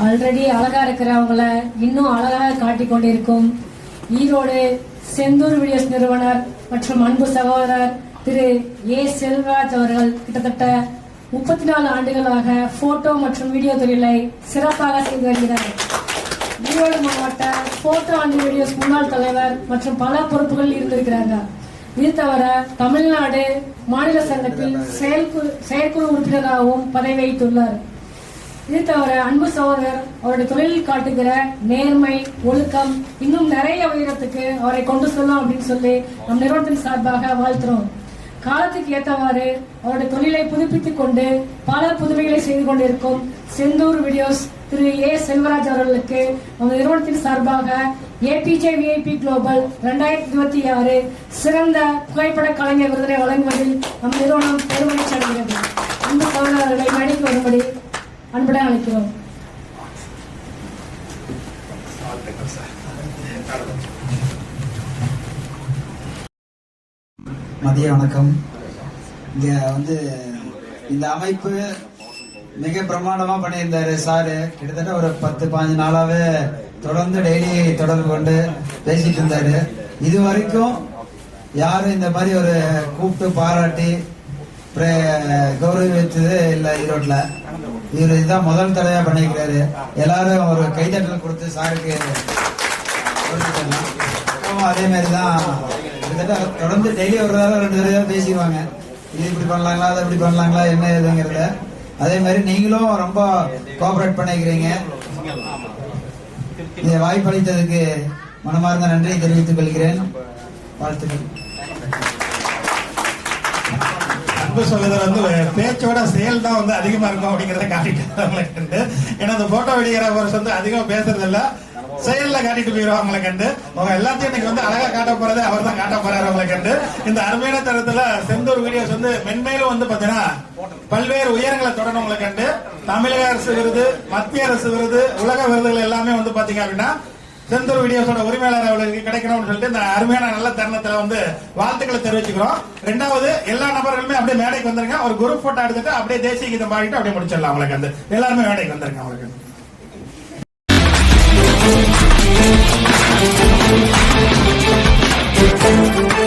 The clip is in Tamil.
ஆல்ரெடி அழகா இருக்கிறவங்கள இன்னும் அழகாக காட்டிக் கொண்டிருக்கும் ஈரோடு செந்தூர் வீடியோஸ் நிறுவனர் மற்றும் அன்பு சகோதரர் திரு ஏ செல்வராஜ் அவர்கள் கிட்டத்தட்ட 34 ஆண்டுகளாக போட்டோ மற்றும் வீடியோ தொழிலை சிறப்பாக செய்து வருகிறார். ஈரோடு மாவட்ட போட்டோ அண்ட் வீடியோஸ் முன்னாள் தலைவர் மற்றும் பல பொறுப்புகளில் இருந்திருக்கிறாங்க. இது தவிர தமிழ்நாடு மாநில சங்கத்தில் செயற்குழு உறுப்பினராகவும் பதவி வகித்துள்ளார். இது தவிர அன்பு சகோதரர் அவருடைய தொழிலில் காட்டுகிற நேர்மை, ஒழுக்கம் இன்னும் நிறைய உயரத்துக்கு அவரை கொண்டு செல்லும் அப்படின்னு சொல்லி நம் நிறுவனத்தின் சார்பாக வாழ்த்துறோம். காலத்துக்கு ஏற்றவாறு அவருடைய தொழிலை புதுப்பித்துக் கொண்டு பல புதுமைகளை செய்து கொண்டிருக்கும் செந்தூர் வீடியோஸ் திரு ஏ செல்வராஜ் அவர்களுக்கு நம் நிறுவனத்தின் சார்பாக ஏபிஜே விஐபி குளோபல் 2026 சிறந்த புகைப்பட கலைஞர் விருதினை வழங்குவதில் நம் நிறுவனம் பெருமகிழ்ச்சி அடைகிறது. அன்பு சகோதரர்களை மேடைக்கு வரும்படி அன்புடன் அழைக்கிறோம். மதிய வணக்கம். இங்க இந்த அமைப்பு மிக பிரமாண்டமா பண்ணியிருந்தாரு சாரு. கிட்டத்தட்ட ஒரு 10-15 நாளாவே தொடர்ந்து டெய்லி தொடர்பு கொண்டு பேசிட்டு இருந்தாரு. இது வரைக்கும் யாரும் இந்த மாதிரி ஒரு கூப்பிட்டு பாராட்டி கௌரவிச்சது இல்லை ஈரோட்ல. இவர் இதுதான் முதல் தடவையா பண்ணிக்கிறாரு. எல்லாரும் ஒரு கைதட்டல் கொடுத்து சாருக்கு அதே மாதிரிதான் கிட்டத்தட்ட தொடர்ந்து டெய்லி ஒரு தடவை 2 தடவை பேசிடுவாங்க. இது இப்படி பண்ணலாங்களா, அதை இப்படி பண்ணலாங்களா, என்ன ஏதுங்கிறத. அதே மாதிரி நீங்களும் ரொம்ப கோஆபரேட் பண்ணிக்கிறீங்க. இந்த வாய்ப்பளித்ததுக்கு மனமார்ந்த நன்றியை தெரிவித்துக் கொள்கிறேன். வாழ்த்துக்கள். அன்பு சகோதரர் பேச்சோட செயல் தான் அதிகமா இருக்கும் அப்படிங்கறத காட்டிட்டு, ஏன்னா அந்த போட்டோ வெளியிடறவர் அதிகமா பேசுறது இல்ல, செயல்ல காட்டிட்டு போயிடும் அவங்களை கண்டு. அவங்க எல்லாத்தையும் இன்னைக்கு அழகா காட்ட போறது அவர் தான் காட்ட போறாரு அவங்களை கண்டு. இந்த அருமையான தரத்துல செந்தூர் வீடியோஸ் மென்மேலும் பாத்தீங்கன்னா பல்வேறு உயரங்களை தொடர்ந்தவங்களை கண்டு தமிழக அரசு விருது, மத்திய அரசு விருது, உலக விருதுகள் எல்லாமே பாத்தீங்க அப்படின்னா செந்தூர் வீடியோஸோட உரிமையாளர் அவர்களுக்கு கிடைக்கணும்னு சொல்லிட்டு இந்த அருமையான நல்ல தருணத்துல வாழ்த்துக்களை தெரிவிச்சுக்கிறோம். 2வது எல்லா நபர்களுமே அப்படியே மேடைக்கு வந்துருங்க. ஒரு குரூப் போட்டோ எடுத்துட்டு அப்படியே தேசிய கீதம் பாடிட்டு அப்படியே முடிச்சிடலாம். அவங்களுக்கு எல்லாருமே மேடைக்கு வந்துருங்க. அவங்களுக்கு